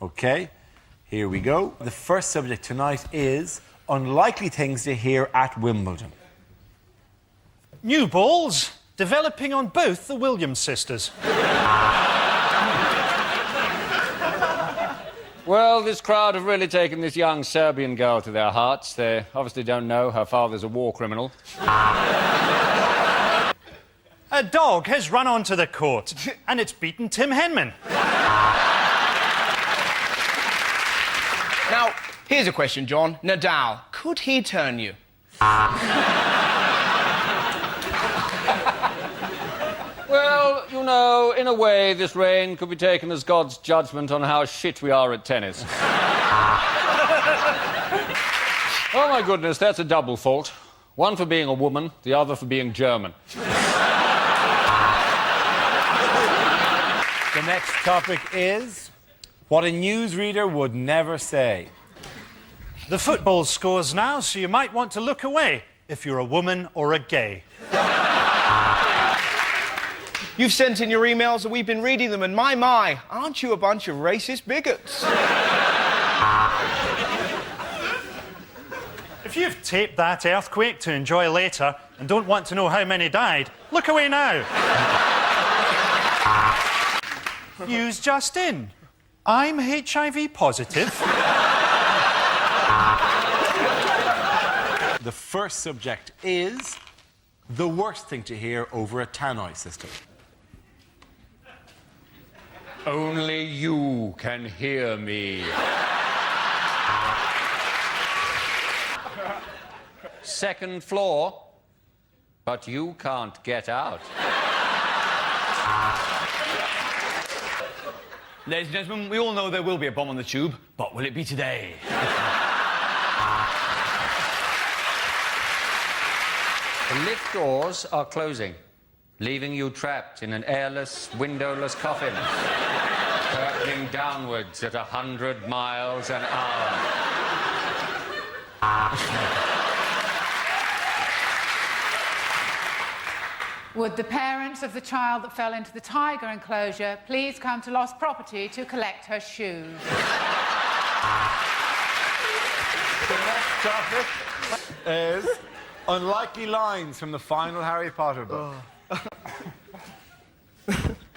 OK, here we go. The first subject tonight is unlikely things to hear at Wimbledon. New balls developing on both the Williams sisters. Well, this crowd have really taken this young Serbian girl to their hearts. They obviously don't know her father's a war criminal. A dog has run onto the court and it's beaten Tim Henman. Now, here's a question, John. Nadal, could he turn you? Well, you know, in a way, this rain could be taken as God's judgment on how shit we are at tennis. Oh, my goodness, that's a double fault. One for being a woman, the other for being German. The next topic is what a newsreader would never say. The football scores now, so you might want to look away if you're a woman or a gay. You've sent in your emails and we've been reading them, and my, aren't you a bunch of racist bigots? If you've taped that earthquake to enjoy later and don't want to know how many died, look away now. News just in. I'm HIV positive. The first subject is the worst thing to hear over a tannoy system. Only you can hear me. Second floor, but you can't get out. Ladies and gentlemen, we all know there will be a bomb on the tube, but will it be today? The lift doors are closing, leaving you trapped in an airless, windowless coffin, hurtling downwards at 100 miles an hour. Would the parents of the child that fell into the tiger enclosure please come to lost property to collect her shoes? The next topic is unlikely lines from the final Harry Potter book.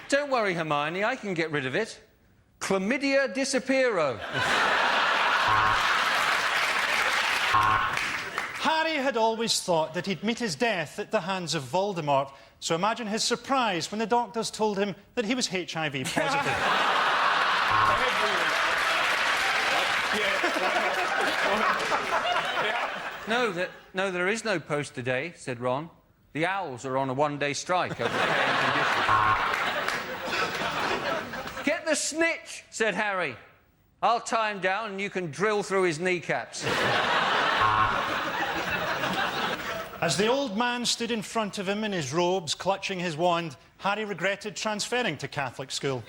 Don't worry, Hermione, I can get rid of it. Chlamydia disappearo. Harry had always thought that he'd meet his death at the hands of Voldemort, so imagine his surprise when the doctors told him that he was HIV positive. No, there is no post today, said Ron. The Owls are on a one-day strike over pay and conditions. Get the snitch, said Harry. I'll tie him down and you can drill through his kneecaps. As the old man stood in front of him in his robes, clutching his wand, Harry regretted transferring to Catholic school.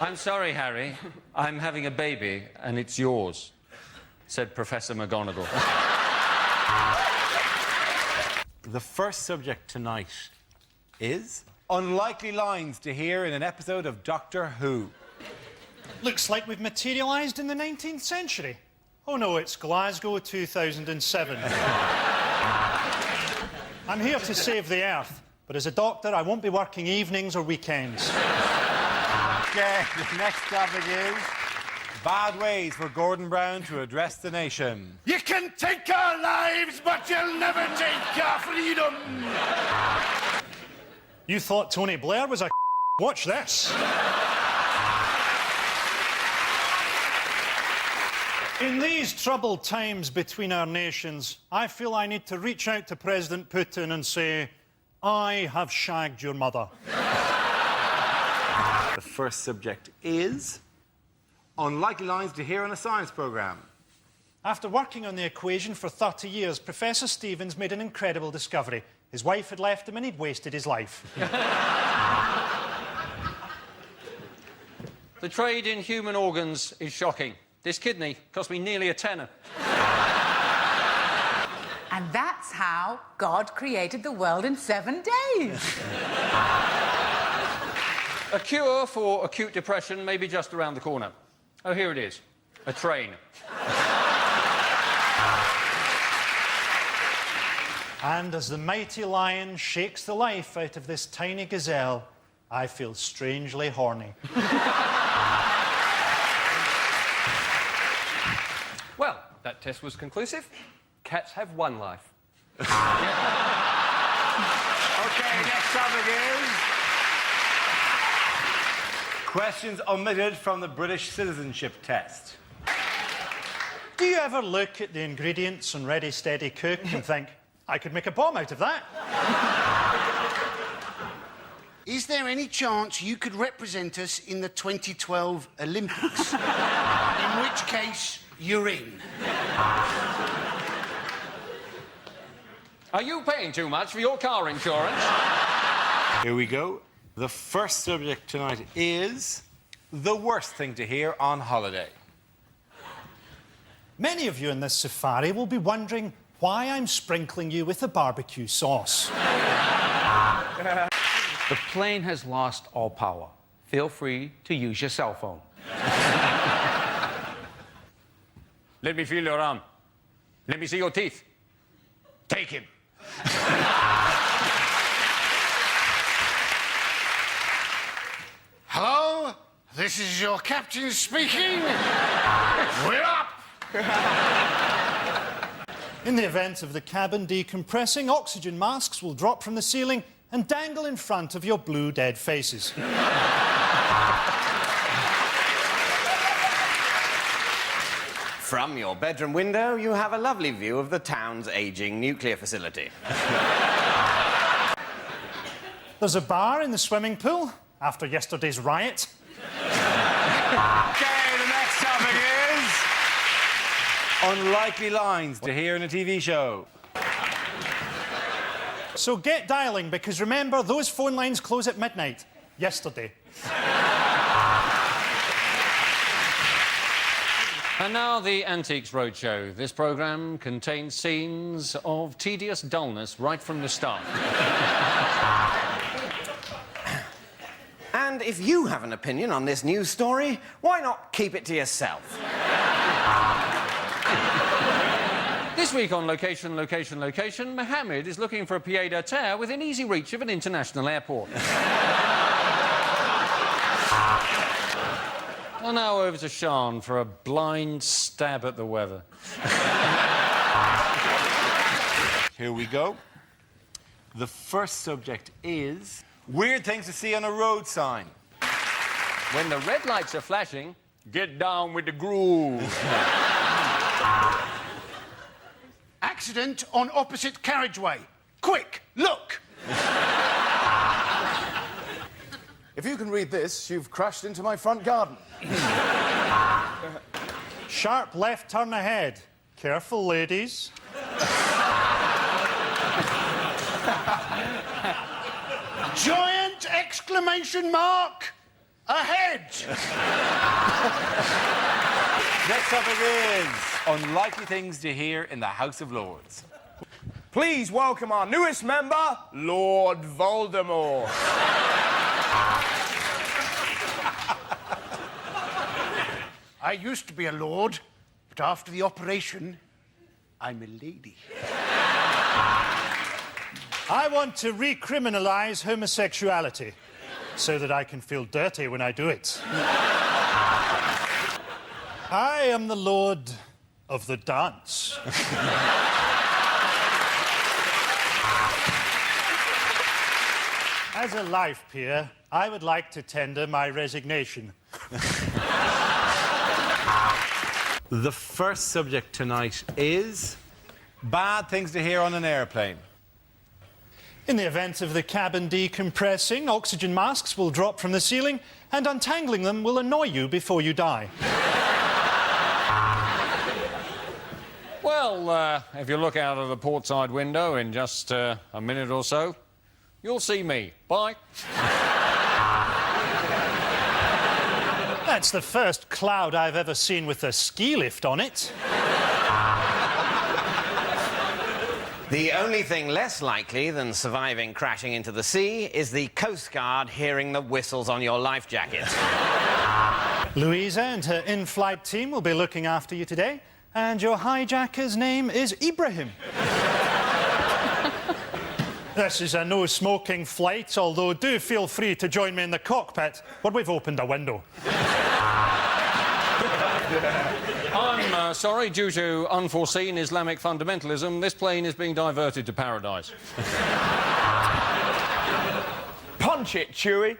I'm sorry, Harry. I'm having a baby, and it's yours, said Professor McGonagall. The first subject tonight is unlikely lines to hear in an episode of Doctor Who. Looks like we've materialised in the 19th century. Oh no, it's Glasgow 2007. I'm here to save the Earth, but as a doctor, I won't be working evenings or weekends. Okay, the next topic is bad ways for Gordon Brown to address the nation. You can take our lives, but you'll never take our freedom. You thought Tony Blair was a Watch this. In these troubled times between our nations, I feel I need to reach out to President Putin and say, I have shagged your mother. The first subject is unlikely lines to hear on a science programme. After working on the equation for 30 years, Professor Stevens made an incredible discovery. His wife had left him and he'd wasted his life. The trade in human organs is shocking. This kidney cost me nearly a tenner. And that's how God created the world in 7 days. A cure for acute depression may be just around the corner. Oh, here it is. A train. And as the mighty lion shakes the life out of this tiny gazelle, I feel strangely horny. Well, that test was conclusive. Cats have one life. OK, next topic is... questions omitted from the British citizenship test. Do you ever look at the ingredients on Ready, Steady, Cook and think, I could make a bomb out of that? Is there any chance you could represent us in the 2012 Olympics? In which case, you're in. Are you paying too much for your car insurance? Here we go. The first subject tonight is the worst thing to hear on holiday. Many of you in this safari will be wondering why I'm sprinkling you with a barbecue sauce. The plane has lost all power. Feel free to use your cell phone. Let me feel your arm. Let me see your teeth. Take him. Hello? This is your captain speaking. We're up! In the event of the cabin decompressing, oxygen masks will drop from the ceiling and dangle in front of your blue dead faces. From your bedroom window, you have a lovely view of the town's ageing nuclear facility. There's a bar in the swimming pool after yesterday's riot. OK, the next topic is... unlikely lines to hear in a TV show. So get dialing, because remember, those phone lines close at midnight. Yesterday. And now the Antiques Roadshow. This programme contains scenes of tedious dullness right from the start. And if you have an opinion on this news story, why not keep it to yourself? This week on Location, Mohammed is looking for a pied-à-terre within easy reach of an international airport. And now over to Sean for a blind stab at the weather. Here we go. The first subject is weird things to see on a road sign. When the red lights are flashing, get down with the groove. Accident on opposite carriageway. Quick, look! If you can read this, you've crashed into my front garden. Sharp left turn ahead. Careful, ladies. Giant exclamation mark ahead! Next topic is unlikely things to hear in the House of Lords. Please welcome our newest member, Lord Voldemort. I used to be a lord, but after the operation, I'm a lady. I want to recriminalise homosexuality so that I can feel dirty when I do it. I am the Lord of the Dance. As a life peer, I would like to tender my resignation. The first subject tonight is bad things to hear on an airplane. In the event of the cabin decompressing, oxygen masks will drop from the ceiling, and untangling them will annoy you before you die. Well, if you look out of the portside window in just a minute or so, you'll see me. Bye. That's the first cloud I've ever seen with a ski lift on it. The only thing less likely than surviving crashing into the sea is the Coast Guard hearing the whistles on your life jacket. Louisa and her in-flight team will be looking after you today, and your hijacker's name is Ibrahim. This is a no-smoking flight, although do feel free to join me in the cockpit, where we've opened a window. I'm sorry, due to unforeseen Islamic fundamentalism, this plane is being diverted to paradise. Punch it, Chewie.